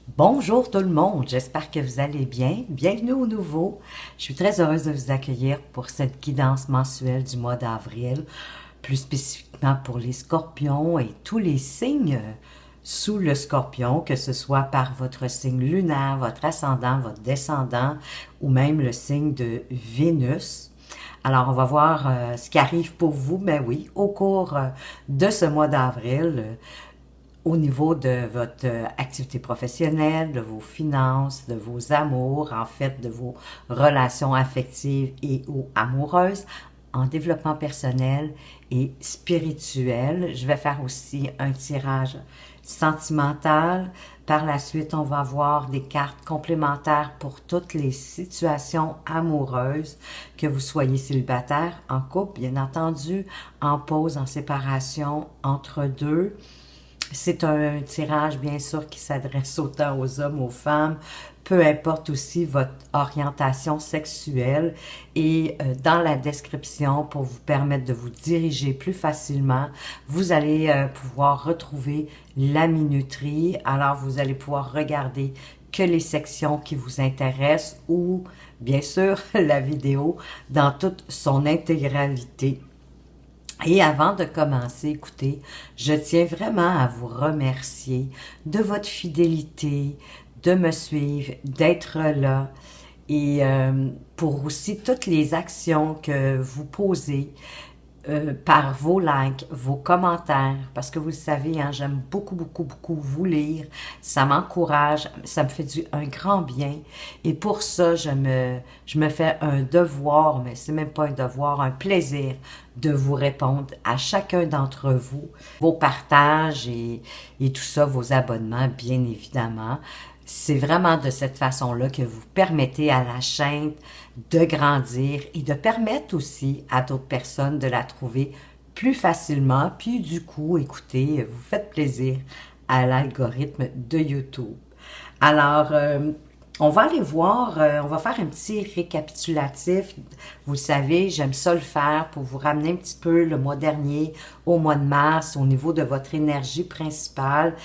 Bonjour tout le monde, j'espère que vous allez bien. Bienvenue au nouveau. Je suis très heureuse de vous accueillir pour cette guidance mensuelle du mois d'avril, plus spécifiquement pour les scorpions et tous les signes sous le scorpion, que ce soit par votre signe lunaire, votre ascendant, votre descendant ou même le signe de Vénus. Alors, on va voir ce qui arrive pour vous, mais oui, au cours de ce mois d'avril, au niveau de votre activité professionnelle, de vos finances, de vos amours, en fait, de vos relations affectives et ou amoureuses, en développement personnel et spirituel. Je vais faire aussi un tirage sentimental. Par la suite, on va avoir des cartes complémentaires pour toutes les situations amoureuses, que vous soyez célibataire, en couple, bien entendu, en pause, en séparation, entre deux. C'est un tirage, bien sûr, qui s'adresse autant aux hommes, aux femmes, peu importe aussi votre orientation sexuelle. Et dans la description, pour vous permettre de vous diriger plus facilement, vous allez pouvoir retrouver la minuterie. Alors, vous allez pouvoir regarder que les sections qui vous intéressent ou, bien sûr, la vidéo dans toute son intégralité. Et avant de commencer, écoutez, je tiens vraiment à vous remercier de votre fidélité, de me suivre, d'être là et pour aussi toutes les actions que vous posez par vos likes, vos commentaires, parce que vous le savez, hein, j'aime beaucoup, beaucoup, beaucoup vous lire. Ça m'encourage, ça me fait un grand bien. Et pour ça, je me fais un devoir, mais c'est même pas un devoir, un plaisir de vous répondre à chacun d'entre vous, vos partages et tout ça, vos abonnements, bien évidemment. C'est vraiment de cette façon-là que vous permettez à la chaîne de grandir et de permettre aussi à d'autres personnes de la trouver plus facilement. Puis du coup, écoutez, vous faites plaisir à l'algorithme de YouTube. Alors, on va aller voir, on va faire un petit récapitulatif. Vous le savez, j'aime ça le faire pour vous ramener un petit peu le mois dernier au mois de mars au niveau de votre énergie principale,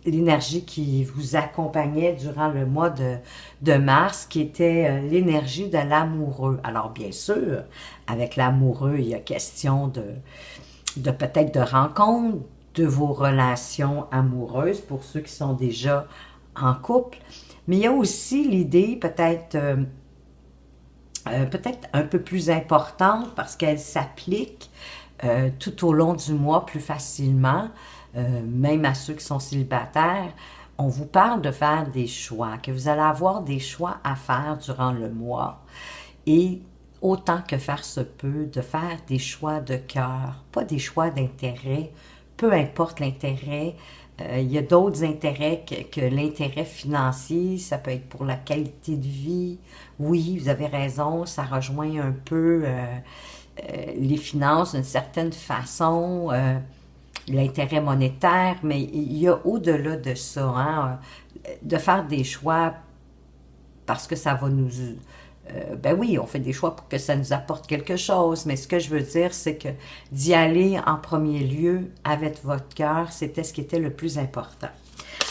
l'énergie qui vous accompagnait durant le mois de mars, qui était l'énergie de l'amoureux. Alors bien sûr, avec l'amoureux, il y a question de peut-être de rencontre, de vos relations amoureuses pour ceux qui sont déjà en couple. Mais il y a aussi l'idée peut-être un peu plus importante parce qu'elle s'applique tout au long du mois plus facilement, même à ceux qui sont célibataires. On vous parle de faire des choix, que vous allez avoir des choix à faire durant le mois et autant que faire se peut, de faire des choix de cœur, pas des choix d'intérêt, peu importe l'intérêt. Il y a d'autres intérêts que l'intérêt financier, ça peut être pour la qualité de vie. Oui, vous avez raison, ça rejoint un peu les finances d'une certaine façon, l'intérêt monétaire, mais il y a au-delà de ça, hein, de faire des choix parce que ça va nous... ben oui, on fait des choix pour que ça nous apporte quelque chose, mais ce que je veux dire, c'est que d'y aller en premier lieu avec votre cœur, c'était ce qui était le plus important.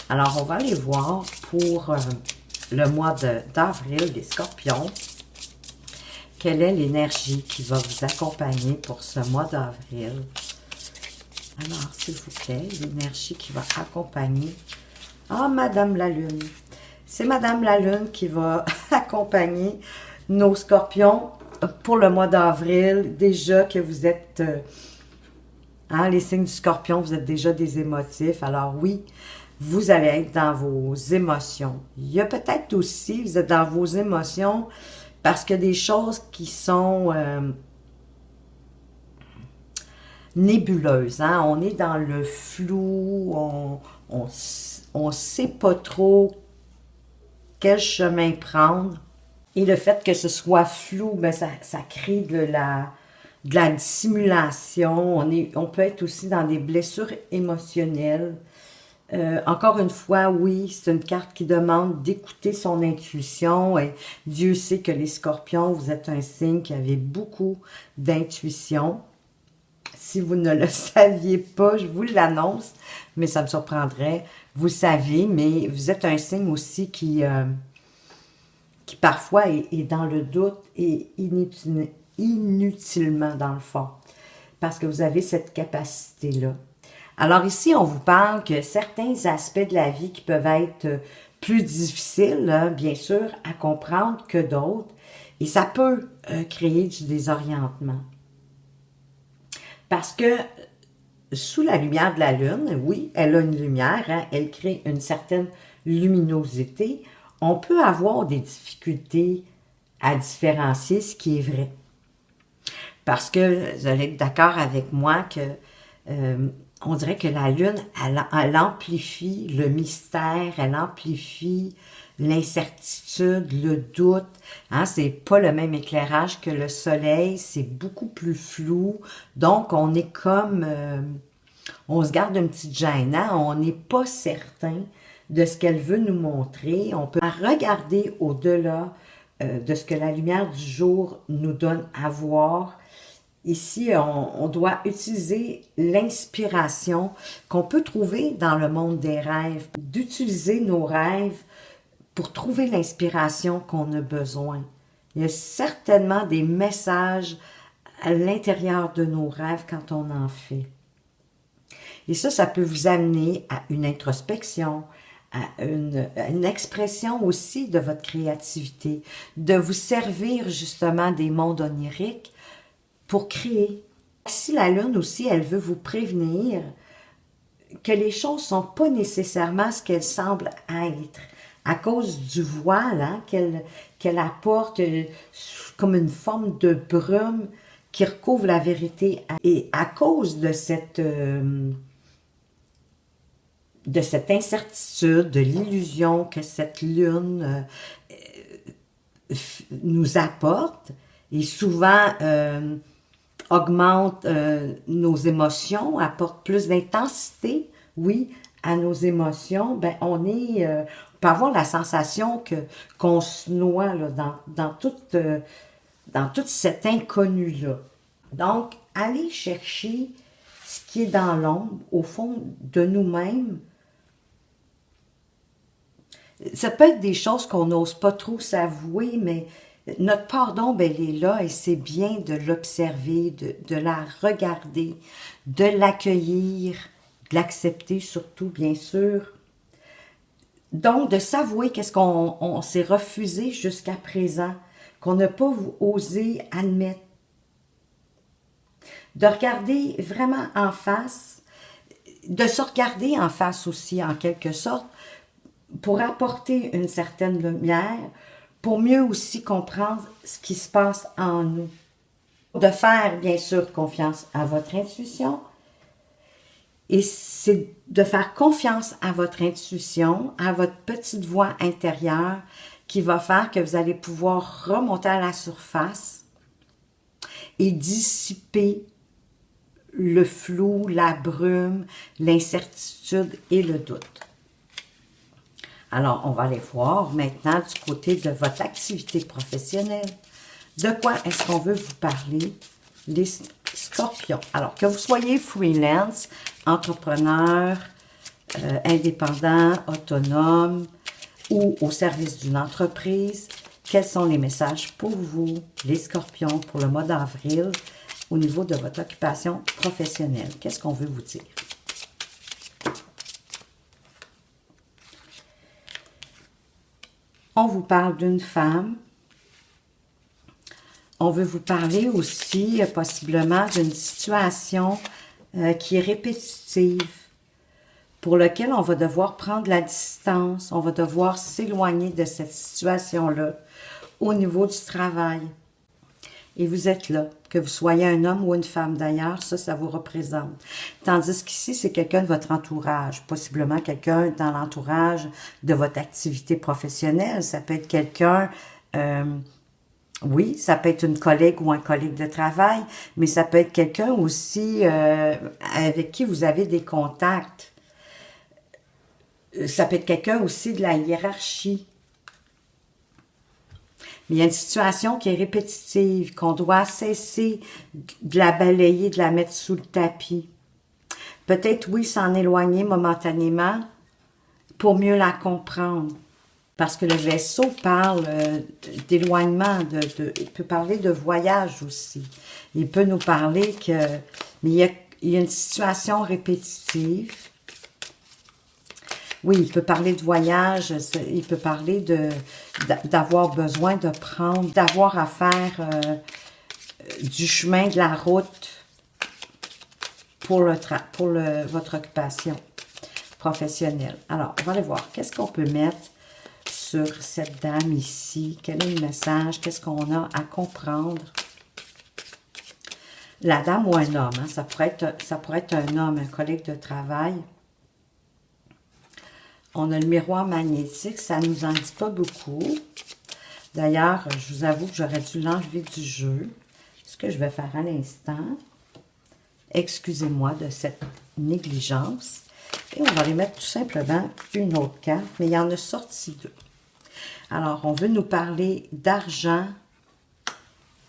Alors, on va aller voir pour le mois d'avril des Scorpions, quelle est l'énergie qui va vous accompagner pour ce mois d'avril. Alors, s'il vous plaît, l'énergie qui va accompagner... Ah, Madame la Lune. C'est Madame la Lune qui va accompagner nos scorpions pour le mois d'avril. Déjà que vous êtes... hein, les signes du scorpion, vous êtes déjà des émotifs. Alors oui, vous allez être dans vos émotions. Il y a peut-être aussi, vous êtes dans vos émotions parce que des choses qui sont... nébuleuse, hein? On est dans le flou, on sait pas trop quel chemin prendre. Et le fait que ce soit flou, ben ça crée de la dissimulation. On peut être aussi dans des blessures émotionnelles. Encore une fois, oui, c'est une carte qui demande d'écouter son intuition. Et Dieu sait que les scorpions, vous êtes un signe qui avait beaucoup d'intuition. Si vous ne le saviez pas, je vous l'annonce, mais ça me surprendrait. Vous le savez, mais vous êtes un signe aussi qui parfois est dans le doute et inutilement dans le fond, parce que vous avez cette capacité-là. Alors ici, on vous parle que certains aspects de la vie qui peuvent être plus difficiles, hein, bien sûr, à comprendre que d'autres, et ça peut créer du désorientement. Parce que sous la lumière de la Lune, oui, elle a une lumière, hein, elle crée une certaine luminosité, on peut avoir des difficultés à différencier ce qui est vrai. Parce que vous allez être d'accord avec moi que on dirait que la Lune, elle amplifie le mystère, elle amplifie l'incertitude, le doute. Hein, c'est pas le même éclairage que le soleil, c'est beaucoup plus flou. Donc, on est comme... on se garde une petite gêne, hein? On n'est pas certain de ce qu'elle veut nous montrer. On peut regarder au-delà de ce que la lumière du jour nous donne à voir. Ici, on doit utiliser l'inspiration qu'on peut trouver dans le monde des rêves, d'utiliser nos rêves pour trouver l'inspiration qu'on a besoin. Il y a certainement des messages à l'intérieur de nos rêves quand on en fait. Et ça peut vous amener à une introspection, à une expression aussi de votre créativité, de vous servir justement des mondes oniriques pour créer. Si la Lune aussi, elle veut vous prévenir que les choses ne sont pas nécessairement ce qu'elles semblent être, à cause du voile hein, qu'elle apporte comme une forme de brume qui recouvre la vérité. Et à cause de cette incertitude, de l'illusion que cette Lune nous apporte, et souvent augmente nos émotions, apporte plus d'intensité, oui, à nos émotions, ben on peut avoir la sensation qu'on se noie là, dans toute cette inconnue-là. Donc, allez chercher ce qui est dans l'ombre, au fond de nous-mêmes. Ça peut être des choses qu'on n'ose pas trop s'avouer, mais notre part d'ombre, elle est là et c'est bien de l'observer, de la regarder, de l'accueillir, de l'accepter surtout, bien sûr. Donc, de s'avouer qu'est-ce qu'on s'est refusé jusqu'à présent, qu'on n'a pas osé admettre. De regarder vraiment en face, de se regarder en face aussi, en quelque sorte, pour apporter une certaine lumière, pour mieux aussi comprendre ce qui se passe en nous. De faire, bien sûr, confiance à votre intuition. Et c'est de faire confiance à votre intuition, à votre petite voix intérieure, qui va faire que vous allez pouvoir remonter à la surface et dissiper le flou, la brume, l'incertitude et le doute. Alors, on va aller voir maintenant du côté de votre activité professionnelle. De quoi est-ce qu'on veut vous parler, les scorpions? Alors, que vous soyez freelance, entrepreneur, indépendant, autonome ou au service d'une entreprise, quels sont les messages pour vous, les scorpions, pour le mois d'avril, au niveau de votre occupation professionnelle? Qu'est-ce qu'on veut vous dire? On vous parle d'une femme. On veut vous parler aussi possiblement d'une situation qui est répétitive, pour laquelle on va devoir prendre la distance, on va devoir s'éloigner de cette situation-là au niveau du travail. Et vous êtes là, que vous soyez un homme ou une femme d'ailleurs, ça vous représente. Tandis qu'ici, c'est quelqu'un de votre entourage, possiblement quelqu'un dans l'entourage de votre activité professionnelle. Ça peut être quelqu'un, oui, ça peut être une collègue ou un collègue de travail, mais ça peut être quelqu'un aussi avec qui vous avez des contacts. Ça peut être quelqu'un aussi de la hiérarchie. Mais il y a une situation qui est répétitive, qu'on doit cesser de la balayer, de la mettre sous le tapis. Peut-être, oui, s'en éloigner momentanément pour mieux la comprendre. Parce que le vaisseau parle d'éloignement, il peut parler de voyage aussi. Il peut nous parler que mais il y a une situation répétitive. Oui, il peut parler de voyage, il peut parler d'avoir besoin de prendre, d'avoir à faire du chemin de la route pour votre occupation professionnelle. Alors, on va aller voir. Qu'est-ce qu'on peut mettre sur cette dame ici? Quel est le message? Qu'est-ce qu'on a à comprendre? La dame ou un homme, hein? Ça pourrait être un homme, un collègue de travail. On a le miroir magnétique, ça ne nous en dit pas beaucoup. D'ailleurs, je vous avoue que j'aurais dû l'enlever du jeu. Ce que je vais faire à l'instant. Excusez-moi de cette négligence. Et on va les mettre tout simplement une autre carte, mais il y en a sorti deux. Alors, on veut nous parler d'argent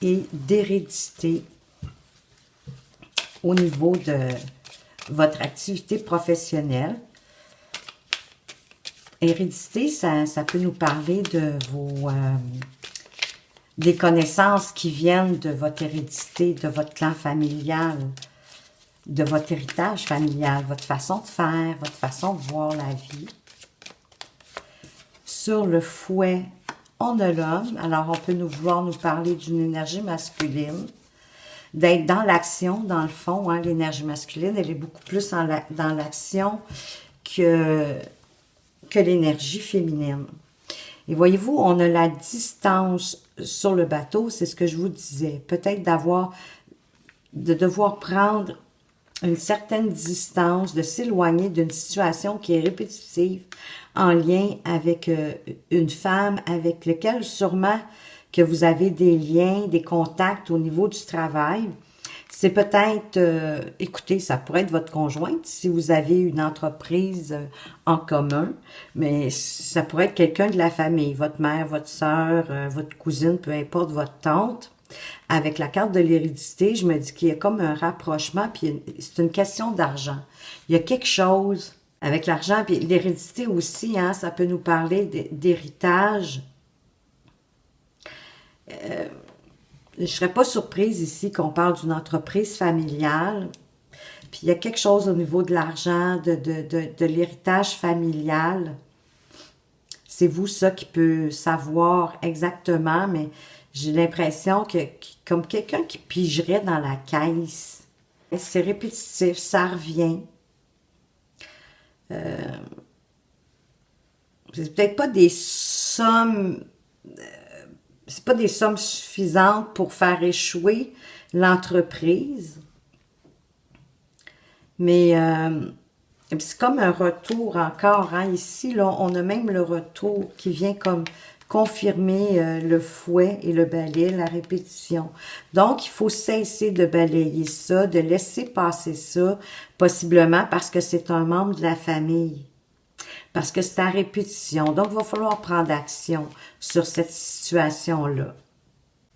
et d'hérédité au niveau de votre activité professionnelle. Hérédité, ça peut nous parler de des connaissances qui viennent de votre hérédité, de votre clan familial, de votre héritage familial, votre façon de faire, votre façon de voir la vie. Sur le fouet, on a l'homme. Alors, on peut vouloir nous parler d'une énergie masculine, d'être dans l'action, dans le fond. Hein, l'énergie masculine, elle est beaucoup plus dans l'action que l'énergie féminine. Et voyez-vous, on a la distance sur le bateau, c'est ce que je vous disais. Peut-être de devoir prendre une certaine distance, de s'éloigner d'une situation qui est répétitive en lien avec une femme avec laquelle sûrement que vous avez des liens, des contacts au niveau du travail. C'est peut-être, écoutez, ça pourrait être votre conjointe si vous avez une entreprise en commun, mais ça pourrait être quelqu'un de la famille, votre mère, votre sœur, votre cousine, peu importe, votre tante. Avec la carte de l'hérédité, je me dis qu'il y a comme un rapprochement, puis c'est une question d'argent. Il y a quelque chose avec l'argent, puis l'hérédité aussi, hein, ça peut nous parler d'héritage. Je ne serais pas surprise ici qu'on parle d'une entreprise familiale. Puis il y a quelque chose au niveau de l'argent, de l'héritage familial. C'est vous ça qui peut savoir exactement, mais j'ai l'impression que comme quelqu'un qui pigerait dans la caisse. C'est répétitif, ça revient. C'est peut-être pas des sommes... c'est pas des sommes suffisantes pour faire échouer l'entreprise. Mais c'est comme un retour encore. Hein. Ici, là, on a même le retour qui vient comme confirmer le fouet et le balai, la répétition. Donc, il faut cesser de balayer ça, de laisser passer ça, possiblement parce que c'est un membre de la famille. Parce que c'est à répétition. Donc, il va falloir prendre action sur cette situation-là.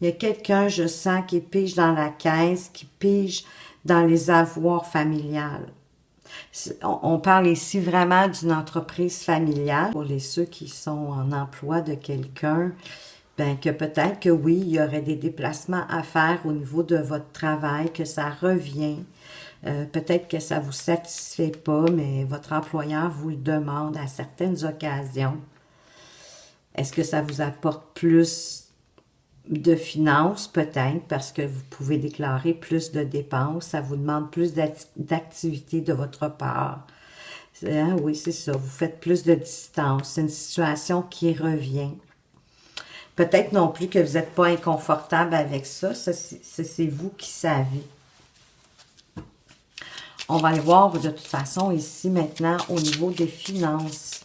Il y a quelqu'un, je sens, qui pige dans la caisse, qui pige dans les avoirs familiales. On parle ici vraiment d'une entreprise familiale. Pour ceux qui sont en emploi de quelqu'un, ben que peut-être que oui, il y aurait des déplacements à faire au niveau de votre travail, que ça revient. Peut-être que ça ne vous satisfait pas, mais votre employeur vous le demande à certaines occasions. Est-ce que ça vous apporte plus de finances? Peut-être, parce que vous pouvez déclarer plus de dépenses. Ça vous demande plus d'activité de votre part. Hein? Oui, c'est ça. Vous faites plus de distance. C'est une situation qui revient. Peut-être non plus que vous n'êtes pas inconfortable avec ça. C'est vous qui savez. On va aller voir de toute façon ici maintenant au niveau des finances.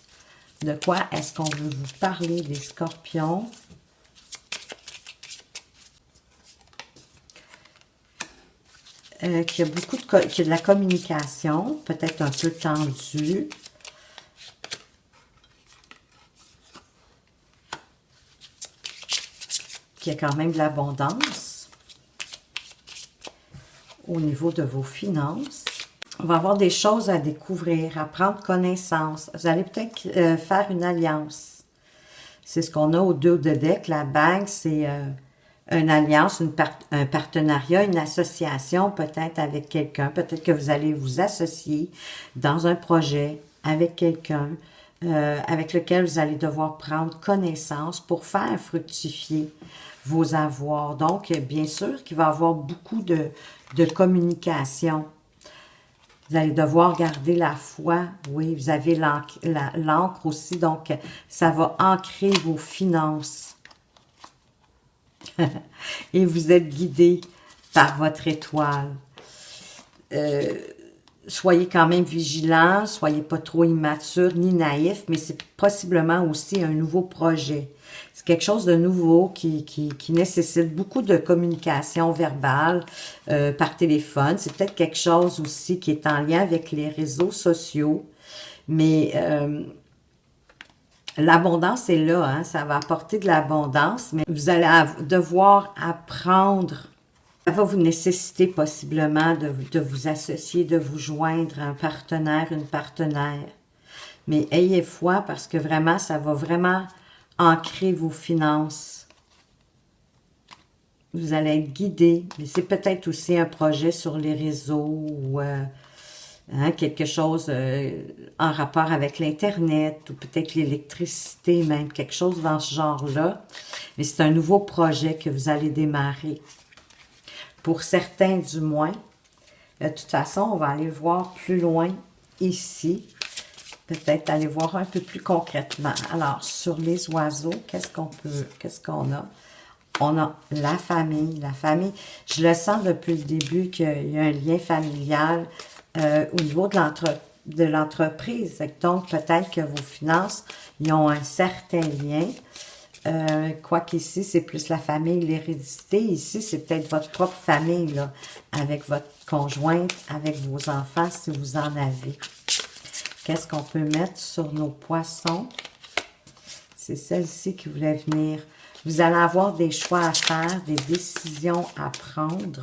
De quoi est-ce qu'on veut vous parler, les scorpions? Qu'il y a beaucoup qu'il y a de la communication, peut-être un peu tendue. qu'il y a quand même de l'abondance au niveau de vos finances. On va avoir des choses à découvrir, à prendre connaissance. Vous allez peut-être faire une alliance. C'est ce qu'on a au dos de deck. La bague, c'est une alliance, un partenariat, une association peut-être avec quelqu'un. Peut-être que vous allez vous associer dans un projet avec quelqu'un avec lequel vous allez devoir prendre connaissance pour faire fructifier vos avoirs. Donc, bien sûr qu'il va y avoir beaucoup de communication. Vous allez devoir garder la foi. Oui, vous avez l'encre aussi, donc ça va ancrer vos finances. Et vous êtes guidé par votre étoile. Soyez quand même vigilants, soyez pas trop immature ni naïf, mais c'est possiblement aussi un nouveau projet. C'est quelque chose de nouveau qui nécessite beaucoup de communication verbale par téléphone. C'est peut-être quelque chose aussi qui est en lien avec les réseaux sociaux, mais l'abondance est là, hein? Ça va apporter de l'abondance, mais vous allez devoir apprendre. Ça va vous nécessiter possiblement de vous associer, de vous joindre à un partenaire, une partenaire. Mais ayez foi parce que vraiment, ça va vraiment ancrer vos finances. Vous allez être guidé, mais c'est peut-être aussi un projet sur les réseaux ou quelque chose en rapport avec l'Internet ou peut-être l'électricité même, quelque chose dans ce genre-là. Mais c'est un nouveau projet que vous allez démarrer. Pour certains du moins. De toute façon, on va aller voir plus loin ici. Peut-être aller voir un peu plus concrètement. Alors, sur les oiseaux, qu'est-ce qu'on a? On a la famille. La famille, je le sens depuis le début qu'il y a un lien familial au niveau de l'entreprise. Donc, peut-être que vos finances, ils ont un certain lien. Quoiqu'ici, c'est plus la famille, l'hérédité. Ici, c'est peut-être votre propre famille, là, avec votre conjointe, avec vos enfants, si vous en avez. Qu'est-ce qu'on peut mettre sur nos poissons? C'est celle-ci qui voulait venir. Vous allez avoir des choix à faire, des décisions à prendre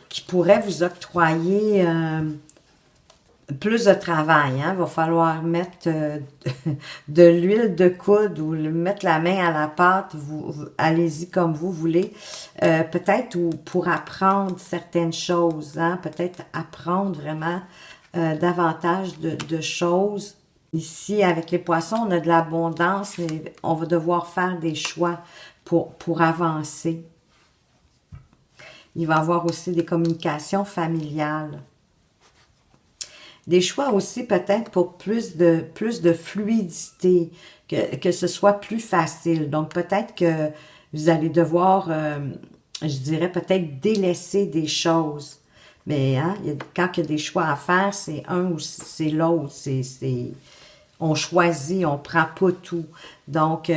qui pourraient vous octroyer plus de travail. Hein? Il va falloir mettre de l'huile de coude ou mettre la main à la pâte. Allez-y comme vous voulez. Peut-être pour apprendre certaines choses. Hein? Peut-être apprendre vraiment davantage de choses. Ici, avec les poissons, on a de l'abondance, mais on va devoir faire des choix pour avancer. Il va y avoir aussi des communications familiales. Des choix aussi peut-être pour plus de fluidité, que ce soit plus facile. Donc peut-être que vous allez devoir, je dirais peut-être délaisser des choses. Mais hein, quand il y a des choix à faire, c'est un ou c'est l'autre. On choisit, on ne prend pas tout. Donc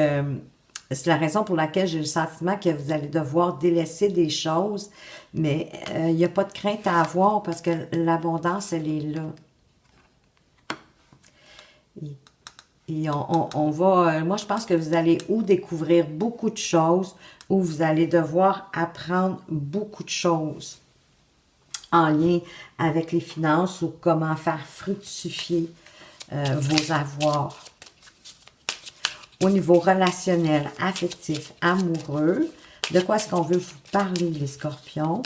c'est la raison pour laquelle j'ai le sentiment que vous allez devoir délaisser des choses. Mais il n'y a pas de crainte à avoir parce que l'abondance, elle est là. Et on va, moi je pense que vous allez ou découvrir beaucoup de choses ou vous allez devoir apprendre beaucoup de choses en lien avec les finances ou comment faire fructifier vos avoirs. Au niveau relationnel, affectif, amoureux, de quoi est-ce qu'on veut vous parler les scorpions?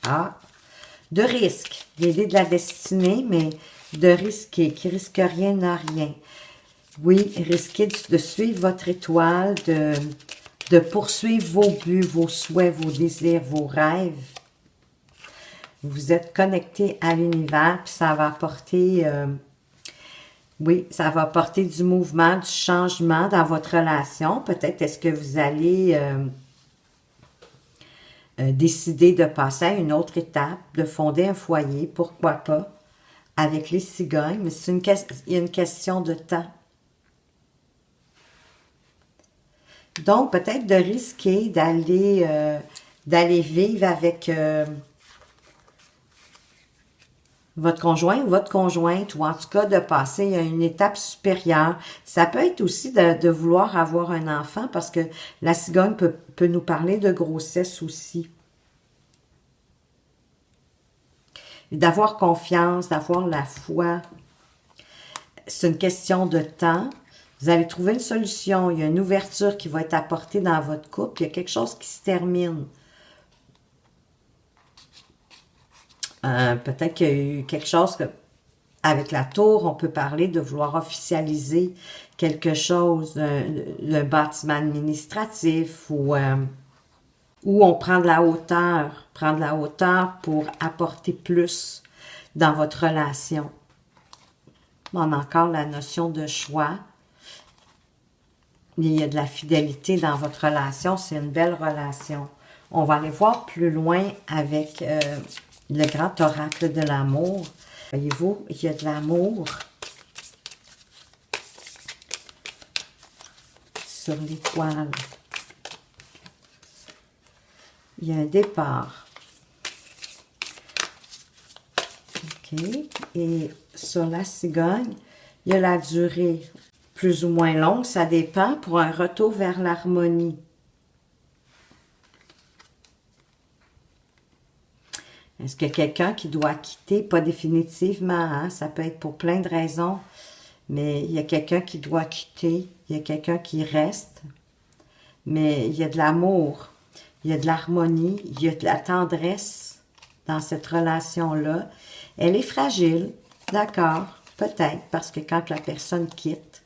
Ah! De risque, l'idée de la destinée, mais de risquer, qui risque rien n'a rien. Oui, risquer de suivre votre étoile, de poursuivre vos buts, vos souhaits, vos désirs, vos rêves. Vous êtes connecté à l'univers, puis ça va apporter, oui, ça va apporter du mouvement, du changement dans votre relation. Peut-être est-ce que vous allez décider de passer à une autre étape, de fonder un foyer, pourquoi pas, avec les cigognes, mais il y a une question de temps. Donc, peut-être de risquer d'aller vivre avec votre conjoint ou votre conjointe, ou en tout cas de passer à une étape supérieure. Ça peut être aussi de vouloir avoir un enfant, parce que la cigogne peut nous parler de grossesse aussi. D'avoir confiance, d'avoir la foi. C'est une question de temps. Vous allez trouver une solution. Il y a une ouverture qui va être apportée dans votre couple. Il y a quelque chose qui se termine. Peut-être qu'il y a eu quelque chose avec la tour, on peut parler de vouloir officialiser quelque chose, le bâtiment administratif ou on prend de la hauteur pour apporter plus dans votre relation. On a encore la notion de choix. Il y a de la fidélité dans votre relation, c'est une belle relation. On va aller voir plus loin avec le grand oracle de l'amour. Voyez-vous, il y a de l'amour sur l'étoile. Il y a un départ. OK. Et sur la cigogne, il y a la durée plus ou moins longue, ça dépend, pour un retour vers l'harmonie. Est-ce qu'il y a quelqu'un qui doit quitter? Pas définitivement, hein? Ça peut être pour plein de raisons, mais il y a quelqu'un qui doit quitter, il y a quelqu'un qui reste, mais il y a de l'amour, il y a de l'harmonie, il y a de la tendresse dans cette relation-là. Elle est fragile, d'accord, peut-être, parce que quand la personne quitte,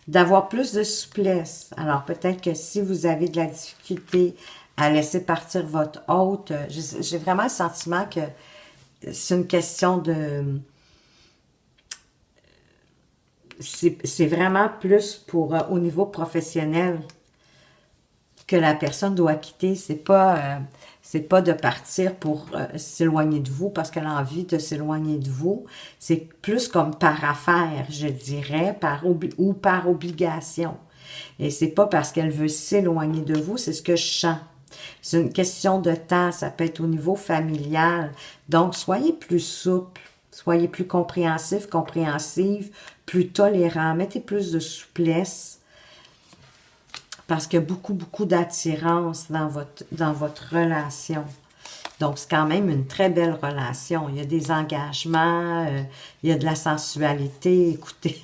d'avoir plus de souplesse. Alors, peut-être que si vous avez de la difficulté à laisser partir votre hôte, j'ai vraiment le sentiment que c'est une question de... C'est vraiment plus pour au niveau professionnel que la personne doit quitter. C'est pas de partir pour s'éloigner de vous parce qu'elle a envie de s'éloigner de vous. C'est plus comme par affaire, je dirais, ou par obligation. Et c'est pas parce qu'elle veut s'éloigner de vous, c'est ce que je sens. C'est une question de temps, ça peut être au niveau familial. Donc, soyez plus souple, soyez plus compréhensif, compréhensive, plus tolérant, mettez plus de souplesse parce qu'il y a beaucoup, beaucoup d'attirance dans votre relation. Donc, c'est quand même une très belle relation. Il y a des engagements, il y a de la sensualité. Écoutez,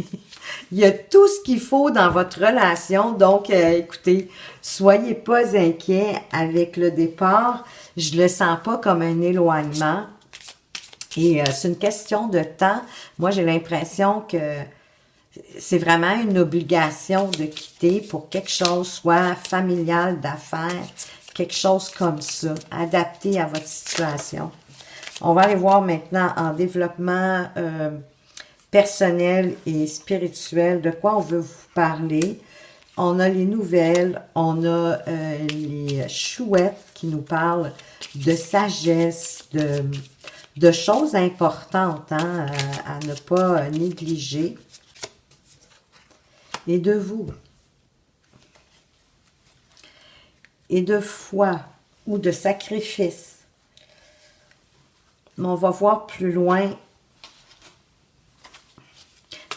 il y a tout ce qu'il faut dans votre relation. Donc, écoutez, soyez pas inquiets avec le départ. Je le sens pas comme un éloignement. Et c'est une question de temps. Moi, j'ai l'impression que c'est vraiment une obligation de quitter pour quelque chose, soit familial, d'affaires, quelque chose comme ça, adapté à votre situation. On va aller voir maintenant en développement personnel et spirituel, de quoi on veut vous parler. On a les nouvelles, on a les chouettes qui nous parlent de sagesse, de choses importantes hein, à ne pas négliger. Et de vous. Et de foi ou de sacrifice. Mais on va voir plus loin.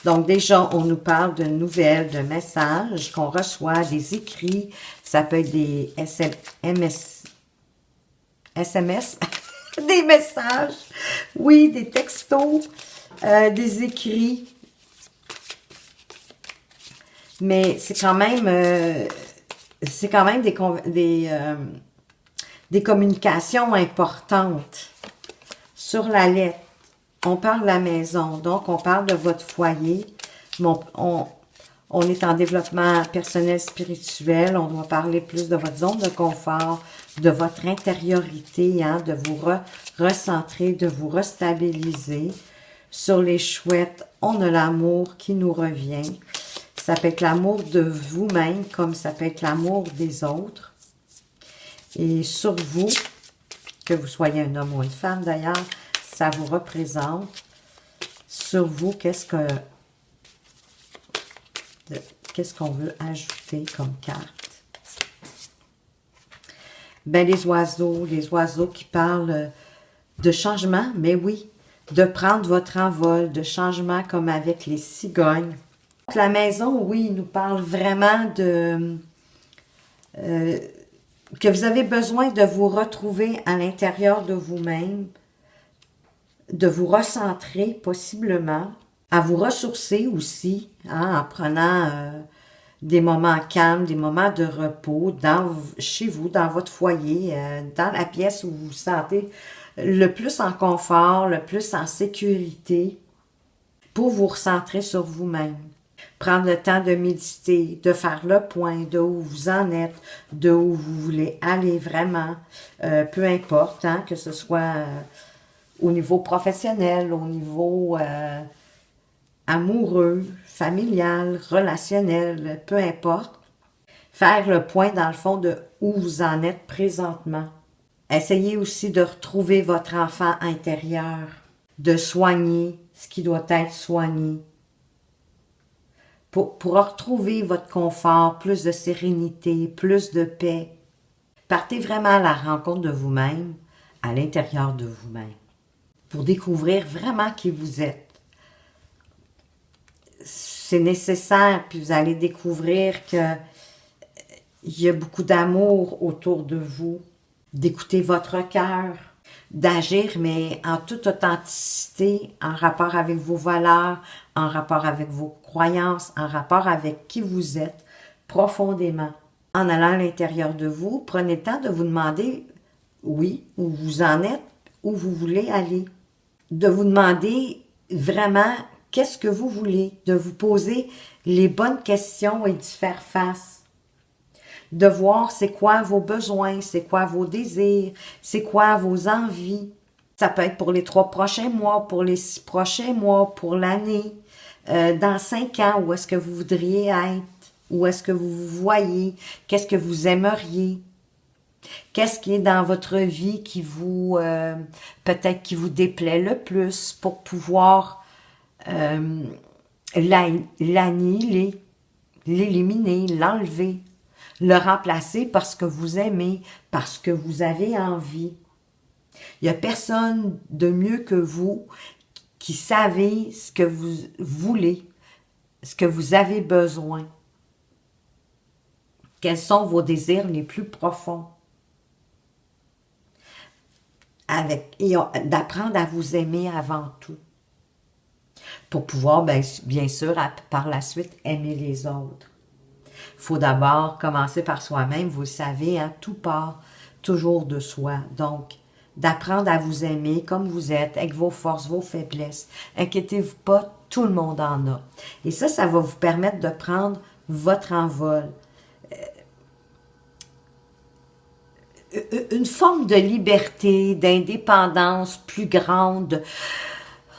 Donc déjà, on nous parle de nouvelles, de messages qu'on reçoit, des écrits. Ça peut être des SMS, des messages, oui, des textos, des écrits. Mais c'est quand même des communications importantes sur la lettre. On parle de la maison, donc on parle de votre foyer. On est en développement personnel spirituel. On doit parler plus de votre zone de confort, de votre intériorité, hein, de vous recentrer, de vous restabiliser. Sur les chouettes, on a l'amour qui nous revient. Ça peut être l'amour de vous-même, comme ça peut être l'amour des autres. Et sur vous, que vous soyez un homme ou une femme d'ailleurs, ça vous représente. Sur vous, qu'est-ce qu'on veut ajouter comme carte? Ben, les oiseaux qui parlent de changement, mais oui, de prendre votre envol, de changement comme avec les cigognes. La maison, oui, il nous parle vraiment de que vous avez besoin de vous retrouver à l'intérieur de vous-même, de vous recentrer possiblement, à vous ressourcer aussi, hein, en prenant des moments calmes, des moments de repos chez vous, dans votre foyer, dans la pièce où vous vous sentez le plus en confort, le plus en sécurité, pour vous recentrer sur vous-même. Prendre le temps de méditer, de faire le point de où vous en êtes, de où vous voulez aller vraiment, peu importe, hein, que ce soit au niveau professionnel, au niveau amoureux, familial, relationnel, peu importe. Faire le point dans le fond de où vous en êtes présentement. Essayez aussi de retrouver votre enfant intérieur, de soigner ce qui doit être soigné. Pour retrouver votre confort, plus de sérénité, plus de paix. Partez vraiment à la rencontre de vous-même, à l'intérieur de vous-même, pour découvrir vraiment qui vous êtes. C'est nécessaire, puis vous allez découvrir qu'il y a beaucoup d'amour autour de vous, d'écouter votre cœur, d'agir, mais en toute authenticité, en rapport avec vos valeurs, en rapport avec vos croyances, en rapport avec qui vous êtes profondément. En allant à l'intérieur de vous, prenez le temps de vous demander, oui, où vous en êtes, où vous voulez aller. De vous demander vraiment qu'est-ce que vous voulez, de vous poser les bonnes questions et d'y faire face. De voir c'est quoi vos besoins, c'est quoi vos désirs, c'est quoi vos envies. Ça peut être pour les 3 prochains mois, pour les 6 prochains mois, pour l'année, dans 5 ans, où est-ce que vous voudriez être, où est-ce que vous vous voyez, qu'est-ce que vous aimeriez, qu'est-ce qui est dans votre vie qui vous, peut-être qui vous déplaît le plus pour pouvoir l'annihiler, l'éliminer, l'enlever. Le remplacer parce que vous aimez, parce que vous avez envie. Il n'y a personne de mieux que vous qui savez ce que vous voulez, ce que vous avez besoin. Quels sont vos désirs les plus profonds? Et d'apprendre à vous aimer avant tout. Pour pouvoir, bien sûr, par la suite, aimer les autres. Il faut d'abord commencer par soi-même, vous le savez, hein, tout part toujours de soi. Donc, d'apprendre à vous aimer comme vous êtes, avec vos forces, vos faiblesses. Inquiétez-vous pas, tout le monde en a. Et ça va vous permettre de prendre votre envol. Une forme de liberté, d'indépendance plus grande,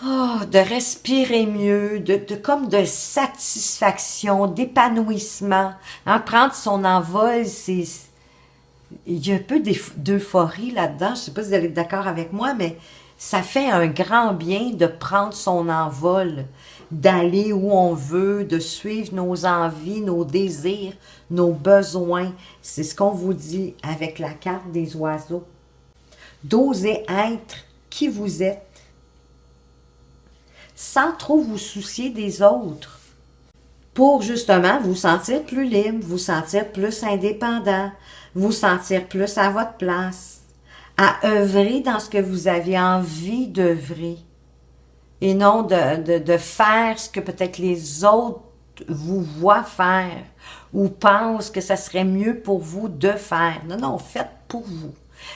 de respirer mieux, comme de satisfaction, d'épanouissement. Hein, prendre son envol, il y a un peu d'euphorie là-dedans. Je ne sais pas si vous allez être d'accord avec moi, mais ça fait un grand bien de prendre son envol, d'aller où on veut, de suivre nos envies, nos désirs, nos besoins. C'est ce qu'on vous dit avec la carte des oiseaux. D'oser être qui vous êtes, sans trop vous soucier des autres, pour justement vous sentir plus libre, vous sentir plus indépendant, vous sentir plus à votre place, à œuvrer dans ce que vous avez envie d'œuvrer, et non de faire ce que peut-être les autres vous voient faire, ou pensent que ça serait mieux pour vous de faire. Non, faites pour vous.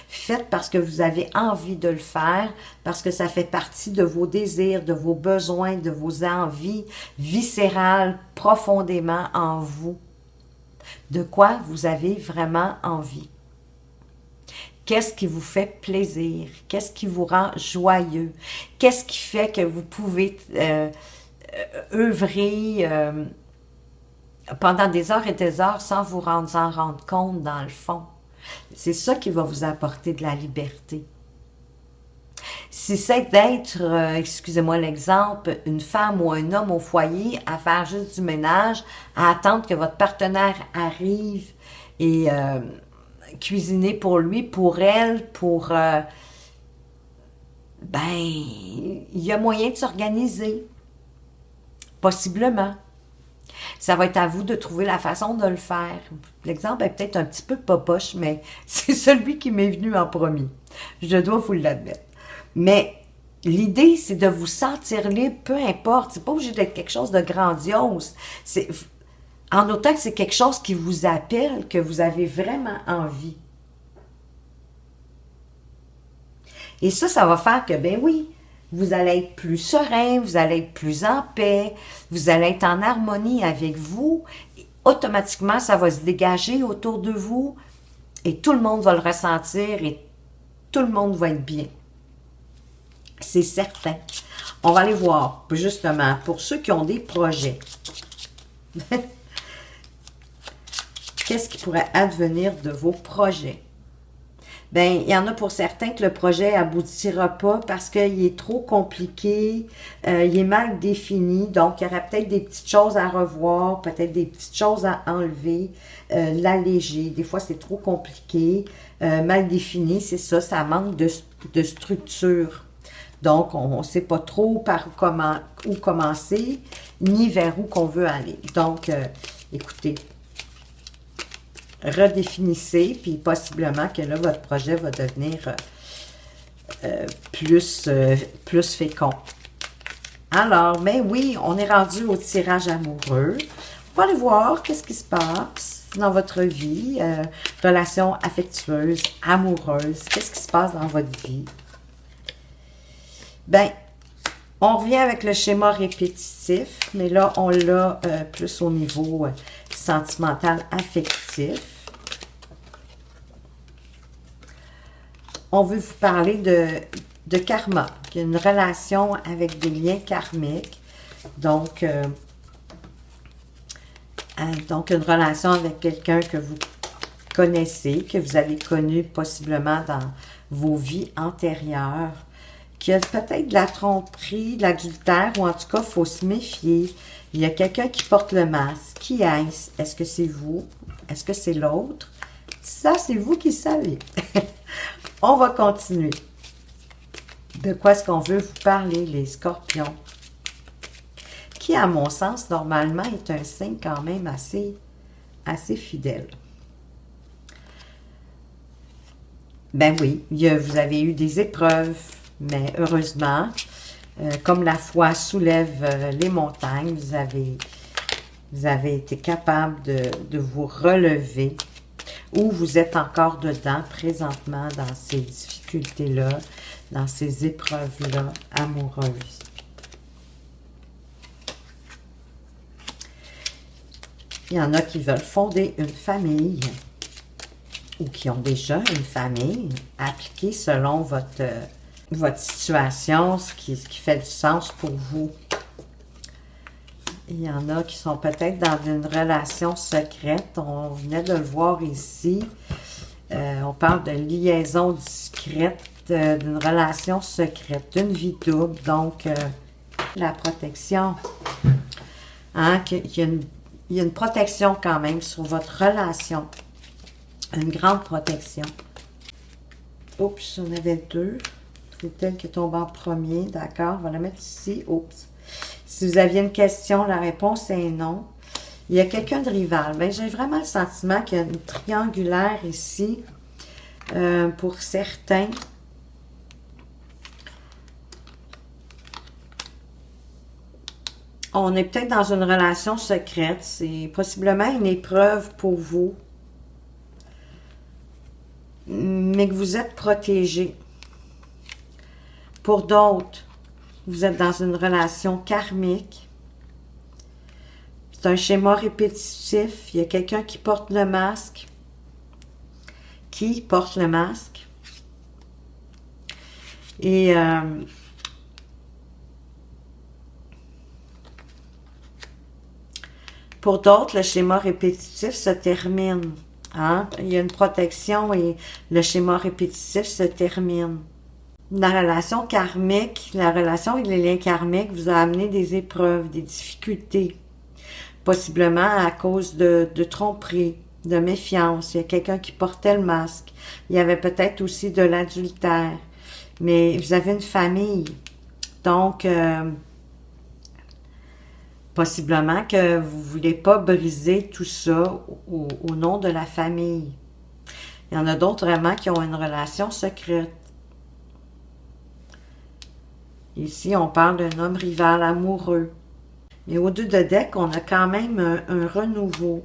Faites parce que vous avez envie de le faire, parce que ça fait partie de vos désirs, de vos besoins, de vos envies viscérales profondément en vous. De quoi vous avez vraiment envie? Qu'est-ce qui vous fait plaisir? Qu'est-ce qui vous rend joyeux? Qu'est-ce qui fait que vous pouvez œuvrer pendant des heures et des heures sans vous en rendre compte dans le fond? C'est ça qui va vous apporter de la liberté. Si c'est d'être, excusez-moi l'exemple, une femme ou un homme au foyer à faire juste du ménage, à attendre que votre partenaire arrive et cuisiner pour lui, pour elle, pour ben, il y a moyen de s'organiser, possiblement. Ça va être à vous de trouver la façon de le faire. L'exemple est peut-être un petit peu popoche, mais c'est celui qui m'est venu en premier. Je dois vous l'admettre. Mais l'idée, c'est de vous sentir libre, peu importe. C'est pas obligé d'être quelque chose de grandiose. C'est en autant que c'est quelque chose qui vous appelle, que vous avez vraiment envie. Et ça va faire que, ben oui, vous allez être plus serein, vous allez être plus en paix, vous allez être en harmonie avec vous. Et automatiquement, ça va se dégager autour de vous et tout le monde va le ressentir et tout le monde va être bien. C'est certain. On va aller voir, justement, pour ceux qui ont des projets. Qu'est-ce qui pourrait advenir de vos projets? Ben, il y en a pour certains que le projet aboutira pas parce qu'il est trop compliqué, il est mal défini, donc il y aurait peut-être des petites choses à revoir, peut-être des petites choses à enlever, l'alléger. Des fois, c'est trop compliqué, mal défini, c'est ça, ça manque de structure. Donc, on ne sait pas trop par où commencer, ni vers où qu'on veut aller. Donc, écoutez, redéfinissez, puis possiblement que là, votre projet va devenir plus fécond. Alors, mais oui, on est rendu au tirage amoureux. On va aller voir qu'est-ce qui se passe dans votre vie, relations affectueuses, amoureuses, qu'est-ce qui se passe dans votre vie. Ben, on revient avec le schéma répétitif, mais là, on l'a plus au niveau sentimental, affectif. On veut vous parler de karma, une relation avec des liens karmiques. Donc une relation avec quelqu'un que vous connaissez, que vous avez connu possiblement dans vos vies antérieures, qui a peut-être de la tromperie, de l'adultère, ou en tout cas, il faut se méfier. Il y a quelqu'un qui porte le masque. Qui est-ce? Est-ce que c'est vous? Est-ce que c'est l'autre? Ça, c'est vous qui savez. On va continuer. De quoi est-ce qu'on veut vous parler, les scorpions? Qui, à mon sens, normalement, est un signe quand même assez fidèle. Ben oui, vous avez eu des épreuves, mais heureusement, comme la foi soulève les montagnes, vous avez été capable de vous relever, ou vous êtes encore dedans présentement dans ces difficultés-là, dans ces épreuves-là amoureuses. Il y en a qui veulent fonder une famille ou qui ont déjà une famille, appliquée selon votre situation, ce qui fait du sens pour vous. Il y en a qui sont peut-être dans une relation secrète. On venait de le voir ici. On parle de liaison discrète, d'une relation secrète, d'une vie double. Donc, la protection. Hein, il y a une protection quand même sur votre relation. Une grande protection. Oups, j'en avais deux. C'est elle qui est tombée en premier. D'accord, on va la mettre ici. Oups. Si vous aviez une question, la réponse est non. Il y a quelqu'un de rival. Ben, j'ai vraiment le sentiment qu'il y a une triangulaire ici. Pour certains. On est peut-être dans une relation secrète. C'est possiblement une épreuve pour vous. Mais que vous êtes protégé. Pour d'autres, vous êtes dans une relation karmique. C'est un schéma répétitif. Il y a quelqu'un qui porte le masque. Qui porte le masque? Et pour d'autres, le schéma répétitif se termine. Hein? Il y a une protection et le schéma répétitif se termine. La relation karmique, la relation avec les liens karmiques vous a amené des épreuves, des difficultés. Possiblement à cause de tromperie, de méfiance. Il y a quelqu'un qui portait le masque. Il y avait peut-être aussi de l'adultère. mais vous avez une famille. Donc, possiblement que vous ne voulez pas briser tout ça au nom de la famille. Il y en a d'autres vraiment qui ont une relation secrète. Ici, on parle d'un homme rival amoureux. Mais au 2 de deck, on a quand même un renouveau.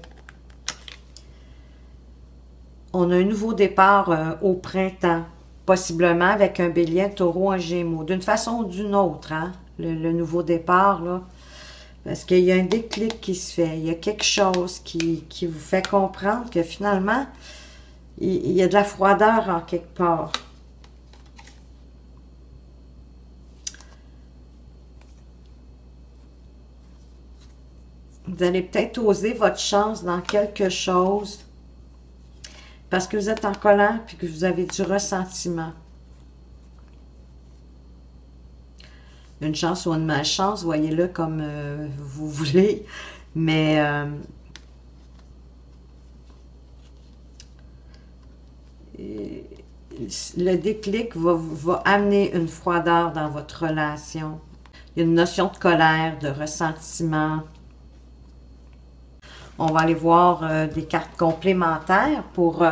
On a un nouveau départ au printemps, possiblement avec un bélier, un taureau, un gémeaux, d'une façon ou d'une autre, hein, le nouveau départ, là. Parce qu'il y a un déclic qui se fait, il y a quelque chose qui vous fait comprendre que finalement, il y a de la froideur en quelque part. Vous allez peut-être oser votre chance dans quelque chose parce que vous êtes en colère et que vous avez du ressentiment. Une chance ou une malchance, voyez-le comme vous voulez, mais le déclic va amener une froideur dans votre relation. Il y a une notion de colère, de ressentiment. On va aller voir des cartes complémentaires pour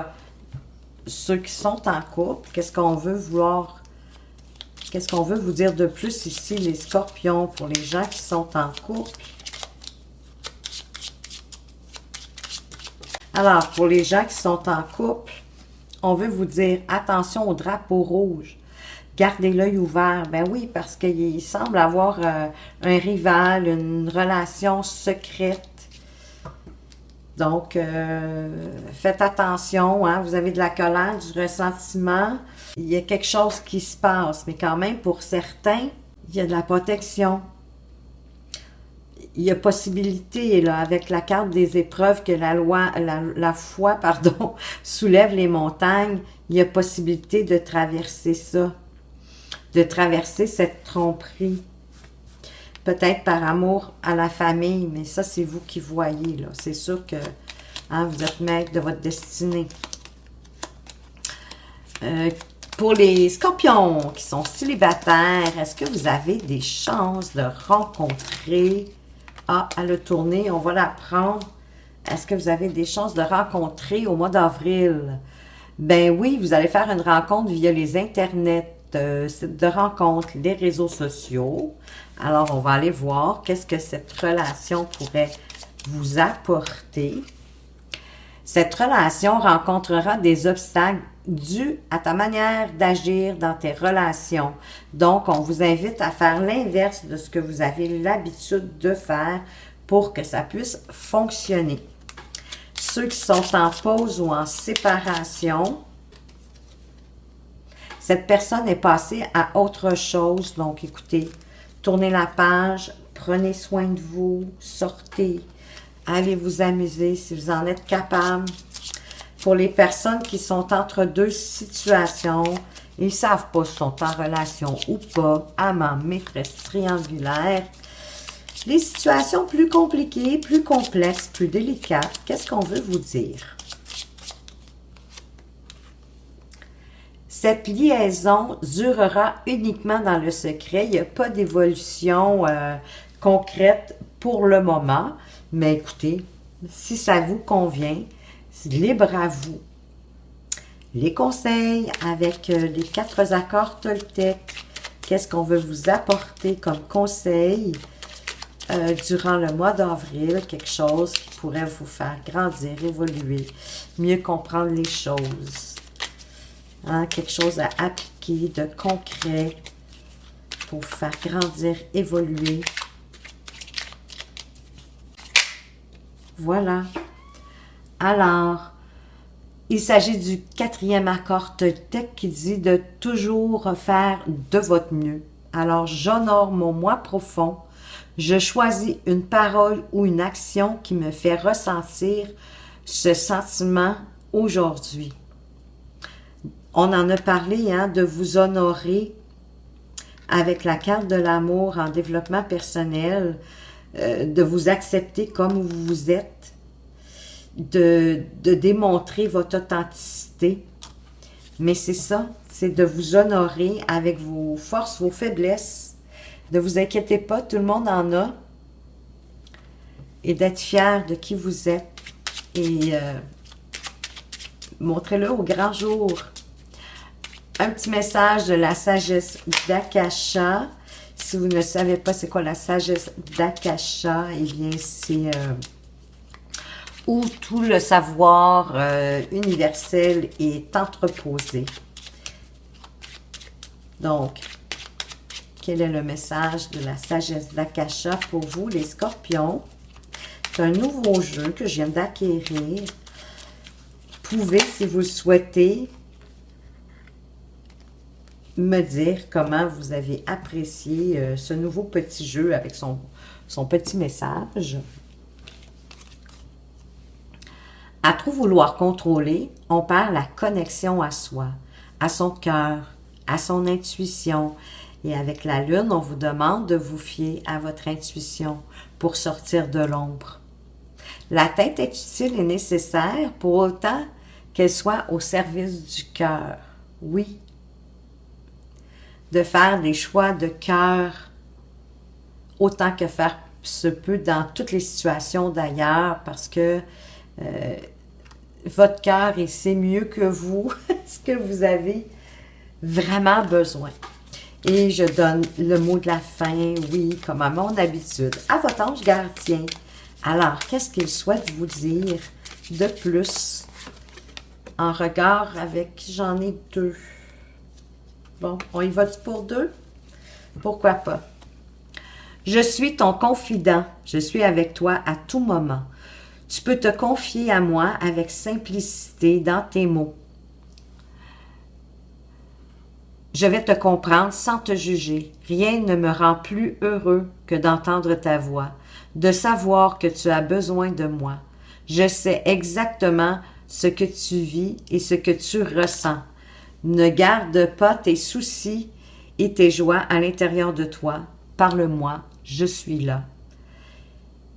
ceux qui sont en couple. Qu'est-ce qu'on veut vous dire de plus ici, les scorpions, pour les gens qui sont en couple? Alors, pour les gens qui sont en couple, on veut vous dire attention au drapeau rouge. Gardez l'œil ouvert. Ben oui, parce qu'il semble avoir un rival, une relation secrète. Donc, faites attention, hein, vous avez de la colère, du ressentiment. Il y a quelque chose qui se passe, mais quand même, pour certains, il y a de la protection. Il y a possibilité, là, avec la carte des épreuves, que la foi, pardon, soulève les montagnes. Il y a possibilité de traverser ça, de traverser cette tromperie. Peut-être par amour à la famille, mais ça, c'est vous qui voyez, là. C'est sûr que hein, vous êtes maître de votre destinée. Pour les scorpions qui sont célibataires, est-ce que vous avez des chances de rencontrer... Ah, elle a tourné, on va la prendre. Est-ce que vous avez des chances de rencontrer au mois d'avril? Ben oui, vous allez faire une rencontre via les internets, sites de rencontres, les réseaux sociaux. Alors, on va aller voir qu'est-ce que cette relation pourrait vous apporter. Cette relation rencontrera des obstacles dus à ta manière d'agir dans tes relations. Donc, on vous invite à faire l'inverse de ce que vous avez l'habitude de faire pour que ça puisse fonctionner. Ceux qui sont en pause ou en séparation, cette personne est passée à autre chose. Donc, écoutez, tournez la page, prenez soin de vous, sortez, allez vous amuser si vous en êtes capable. Pour les personnes qui sont entre deux situations, ils ne savent pas si sont en relation ou pas, amant, maîtresse, triangulaire. Les situations plus compliquées, plus complexes, plus délicates, qu'est-ce qu'on veut vous dire? Cette liaison durera uniquement dans le secret. Il n'y a pas d'évolution concrète pour le moment. Mais écoutez, si ça vous convient, c'est libre à vous. Les conseils avec les 4 accords Toltec. Qu'est-ce qu'on veut vous apporter comme conseil durant le mois d'avril? Quelque chose qui pourrait vous faire grandir, évoluer, mieux comprendre les choses. Hein, quelque chose à appliquer de concret pour vous faire grandir, évoluer. Voilà. Alors, il s'agit du 4e accord Toltec qui dit de toujours faire de votre mieux. Alors, j'honore mon moi profond. Je choisis une parole ou une action qui me fait ressentir ce sentiment aujourd'hui. On en a parlé, hein, de vous honorer avec la carte de l'amour en développement personnel, de vous accepter comme vous êtes, de démontrer votre authenticité. Mais c'est ça, c'est de vous honorer avec vos forces, vos faiblesses. Ne vous inquiétez pas, tout le monde en a. Et d'être fier de qui vous êtes. Et montrez-le au grand jour. Un petit message de la sagesse d'Akasha. Si vous ne savez pas c'est quoi la sagesse d'Akasha, eh bien c'est où tout le savoir universel est entreposé. Donc, quel est le message de la sagesse d'Akasha pour vous, les scorpions? C'est un nouveau jeu que je viens d'acquérir. Vous pouvez, si vous le souhaitez, me dire comment vous avez apprécié ce nouveau petit jeu avec son petit message. À trop vouloir contrôler, on perd la connexion à soi, à son cœur, à son intuition. Et avec la lune, on vous demande de vous fier à votre intuition pour sortir de l'ombre. La tête est utile et nécessaire pour autant qu'elle soit au service du cœur. Oui. De faire des choix de cœur autant que faire se peut dans toutes les situations d'ailleurs parce que votre cœur, il sait mieux que vous ce que vous avez vraiment besoin. Et je donne le mot de la fin, oui, comme à mon habitude, à votre ange gardien. Alors, qu'est-ce qu'il souhaite vous dire de plus en regard avec, j'en ai 2. Bon, on y va pour 2? Pourquoi pas? Je suis ton confident, je suis avec toi à tout moment. Tu peux te confier à moi avec simplicité dans tes mots. Je vais te comprendre sans te juger. Rien ne me rend plus heureux que d'entendre ta voix, de savoir que tu as besoin de moi. Je sais exactement ce que tu vis et ce que tu ressens. Ne garde pas tes soucis et tes joies à l'intérieur de toi. Parle-moi, je suis là.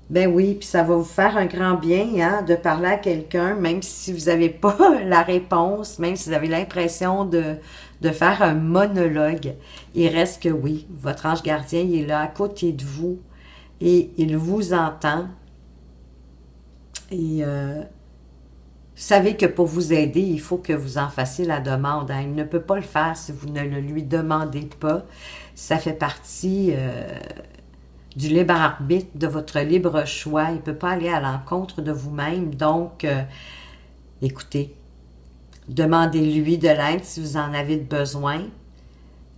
Ben oui, puis ça va vous faire un grand bien hein, de parler à quelqu'un, même si vous n'avez pas la réponse, même si vous avez l'impression de faire un monologue. Il reste que oui, votre ange gardien il est là à côté de vous et il vous entend. Et vous savez que pour vous aider, il faut que vous en fassiez la demande. Hein. Il ne peut pas le faire si vous ne le lui demandez pas. Ça fait partie du libre arbitre, de votre libre choix. Il ne peut pas aller à l'encontre de vous-même. Donc, écoutez, demandez-lui de l'aide si vous en avez besoin.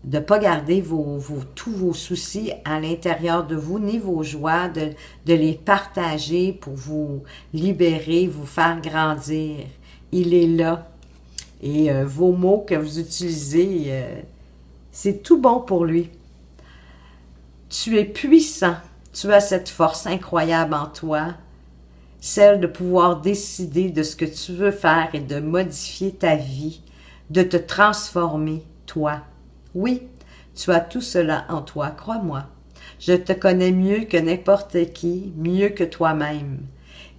De ne pas garder tous vos soucis à l'intérieur de vous, ni vos joies, de les partager pour vous libérer, vous faire grandir. Il est là. Et vos mots que vous utilisez, c'est tout bon pour lui. Tu es puissant. Tu as cette force incroyable en toi, celle de pouvoir décider de ce que tu veux faire et de modifier ta vie, de te transformer, toi. Oui, tu as tout cela en toi, crois-moi. Je te connais mieux que n'importe qui, mieux que toi-même.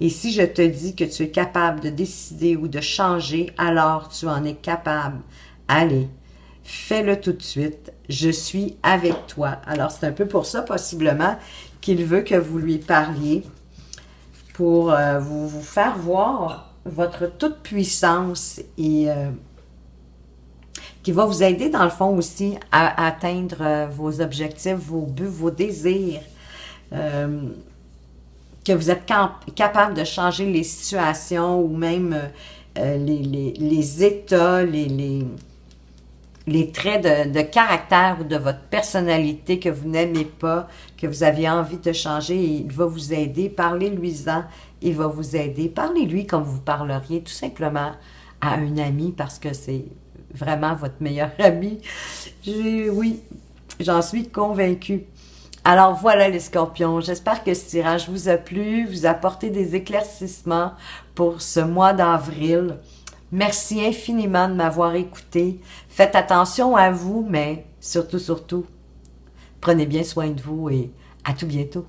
Et si je te dis que tu es capable de décider ou de changer, alors tu en es capable. Allez, fais-le tout de suite. Je suis avec toi. Alors, c'est un peu pour ça, possiblement, qu'il veut que vous lui parliez pour vous faire voir votre toute-puissance et qui va vous aider, dans le fond, aussi à atteindre vos objectifs, vos buts, vos désirs. Que vous êtes capable de changer les situations ou même les états, les traits de caractère ou de votre personnalité que vous n'aimez pas, que vous avez envie de changer, et il va vous aider. Parlez-lui-en, il va vous aider. Parlez-lui comme vous parleriez tout simplement à un ami parce que c'est vraiment votre meilleur ami. Oui, j'en suis convaincue. Alors voilà les scorpions, j'espère que ce tirage vous a plu, vous a apporté des éclaircissements pour ce mois d'avril. Merci infiniment de m'avoir écouté. Faites attention à vous, mais surtout, prenez bien soin de vous et à tout bientôt.